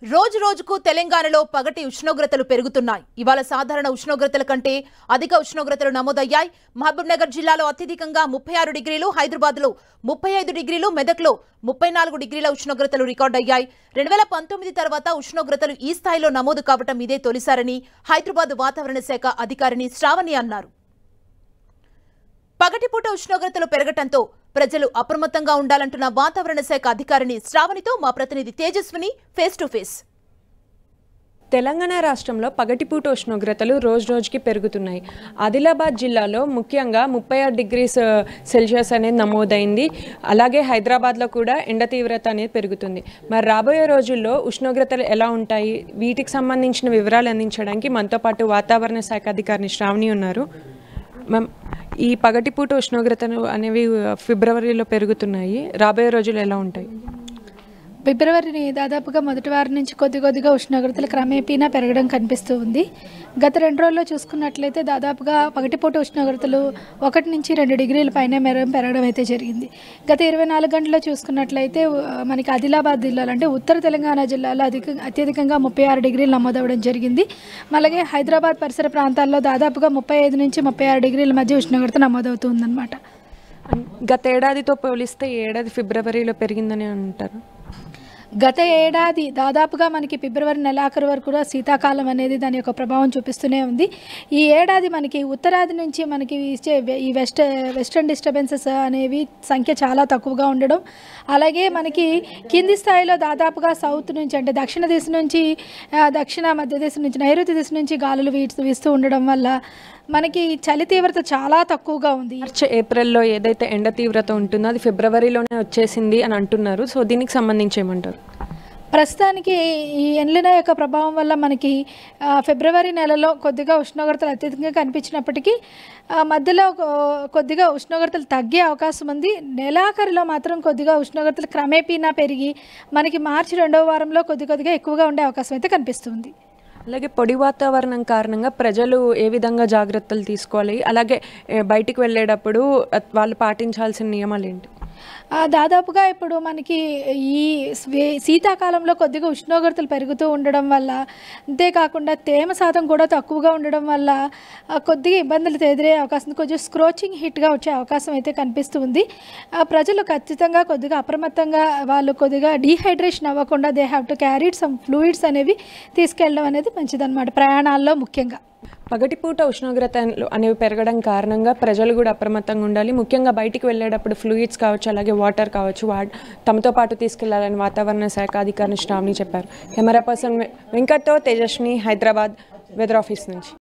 రోజు రోజుకు తెలంగాణలో పగటి ఉష్ణోగ్రతలు పెరుగుతున్నాయి. ఇవాళ సాధారణ ఉష్ణోగ్రతల కంటే అధిక ఉష్ణోగ్రతలు నమోదయ్యాయి. మహబూబ్నగర్ జిల్లాలో అత్యధికంగా 36 డిగ్రీలు, హైదరాబాద్లో 35 డిగ్రీలు, మెదక్లో 34 డిగ్రీల ఉష్ణోగ్రతలు రికార్డయ్యాయి. 2019 తర్వాత ఉష్ణోగ్రతలు ఈ స్థాయిలో నమోదు కావటం ఇదే తొలిసారని హైదరాబాద్ వాతావరణ శాఖ అధికారిని శ్రావణి అన్నారు. పగటిపూట ఉష్ణోగ్రతలు పెరగటంతో ప్రజలు అప్రమత్తంగా ఉండాలంటున్న వాతావరణ శాఖ అధికారిని శ్రావణితో మా ప్రతినిధి Tejaswini face to face. Telangana రాష్ట్రంలో పగటిపూట ఉష్ణోగ్రతలు రోజుకి పెరుగుతున్నాయి. ఆదిలాబాద్ జిల్లాలో ముఖ్యంగా 36 డిగ్రీస్ సెల్సియస్ అనేది నమోదైంది. అలాగే హైదరాబాద్లో కూడా ఎండ తీవ్రత అనేది పెరుగుతుంది. మరి రాబోయే రోజుల్లో ఉష్ణోగ్రతలు ఎలా ఉంటాయి, వీటికి సంబంధించిన వివరాలు అందించడానికి మనతో పాటు వాతావరణ శాఖ అధికారిని శ్రావణి ఉన్నారు. మ్యామ్, ఈ పగటిపూట ఉష్ణోగ్రతలు అనేవి ఫిబ్రవరిలో పెరుగుతున్నాయి. రాబోయే రోజులు ఎలా ఉంటాయి? ఫిబ్రవరిని దాదాపుగా మొదటి వారం నుంచి కొద్దిగా ఉష్ణోగ్రతలు క్రమేపీనా పెరగడం కనిపిస్తూ ఉంది. గత 2 రోజుల్లో చూసుకున్నట్లయితే దాదాపుగా పగటిపూట ఉష్ణోగ్రతలు 1 నుంచి 2 డిగ్రీల పైన పెరగడం అయితే జరిగింది. గత 24 గంటల్లో చూసుకున్నట్లయితే మనకి ఆదిలాబాద్ జిల్లాలో అంటే ఉత్తర తెలంగాణ జిల్లాలో అత్యధికంగా 36 డిగ్రీలు నమోదవడం జరిగింది. అలాగే హైదరాబాద్ పరిసర ప్రాంతాల్లో దాదాపుగా 35 నుంచి 36 డిగ్రీల మధ్య ఉష్ణోగ్రత నమోదవుతుందన్నమాట. గత ఏడాదితో పోలిస్తే ఈ ఏడాది ఫిబ్రవరిలో పెరిగిందని అంటారు. గత ఏడాది దాదాపుగా మనకి ఫిబ్రవరి నెలాఖరు వరకు కూడా శీతాకాలం అనేది దాని యొక్క ప్రభావం చూపిస్తూనే ఉంది. ఈ ఏడాది మనకి ఉత్తరాది నుంచి మనకి ఇచ్చే ఈ వెస్టర్న్ డిస్టర్బెన్సెస్ అనేవి సంఖ్య చాలా తక్కువగా ఉండడం, అలాగే మనకి కింది స్థాయిలో దాదాపుగా సౌత్ నుంచి అంటే దక్షిణ దిశ నుంచి దక్షిణ మధ్య దిశ నుంచి నైరుతి దిశ నుంచి గాలులు వీస్తూ ఉండడం వల్ల మనకి చలి తీవ్రత చాలా తక్కువగా ఉంది. మార్చ్ ఏప్రిల్లో ఏదైతే ఎండ తీవ్రత ఉంటుందో అది ఫిబ్రవరిలోనే వచ్చేసింది అని అంటున్నారు. సో దీనికి సంబంధించి ఏమంటారు? ప్రస్తుతానికి ఈ ఎన్లినో యొక్క ప్రభావం వల్ల మనకి ఫిబ్రవరి నెలలో కొద్దిగా ఉష్ణోగ్రతలు అత్యధికంగా కనిపించినప్పటికీ మధ్యలో కొద్దిగా ఉష్ణోగ్రతలు తగ్గే అవకాశం ఉంది. నెలాఖరులో మాత్రం కొద్దిగా ఉష్ణోగ్రతలు క్రమేపీనా పెరిగి మనకి మార్చి 2వ వారంలో కొద్దిగా ఎక్కువగా ఉండే అవకాశం అయితే కనిపిస్తుంది. అలాగే పొడి వాతావరణం కారణంగా ప్రజలు ఏ విధంగా జాగ్రత్తలు తీసుకోవాలి, అలాగే బయటికి వెళ్ళేటప్పుడు వాళ్ళు పాటించాల్సిన నియమాలు ఏంటి? దాదాపుగా ఇప్పుడు మనకి ఈ శీతాకాలంలో కొద్దిగా ఉష్ణోగ్రతలు పెరుగుతూ ఉండడం వల్ల, అంతేకాకుండా తేమ శాతం కూడా తక్కువగా ఉండడం వల్ల కొద్దిగా ఇబ్బందులు ఎదురయ్యే అవకాశం ఉంది. కొంచెం స్క్రోచింగ్ హిట్గా వచ్చే అవకాశం అయితే కనిపిస్తుంది. ప్రజలు ఖచ్చితంగా కొద్దిగా అప్రమత్తంగా వాళ్ళు కొద్దిగా డీహైడ్రేషన్ అవ్వకుండా they have to carry some fluids అనేవి తీసుకెళ్ళడం అనేది మంచిదన్నమాట ప్రయాణాల్లో ముఖ్యంగా. పగటిపూట ఉష్ణోగ్రతలు అనేవి పెరగడం కారణంగా ప్రజలు కూడా అప్రమత్తంగా ఉండాలి. ముఖ్యంగా బయటికి వెళ్ళేటప్పుడు ఫ్లూయిడ్స్ కావచ్చు, అలాగే వాటర్ కావచ్చు తమతో పాటు తీసుకెళ్లాలని వాతావరణ శాఖ అధికారిని శ్రావణి చెప్పారు. కెమెరా పర్సన్ వెంకట్తో తేజస్విని, హైదరాబాద్ వెదర్ ఆఫీస్ నుంచి.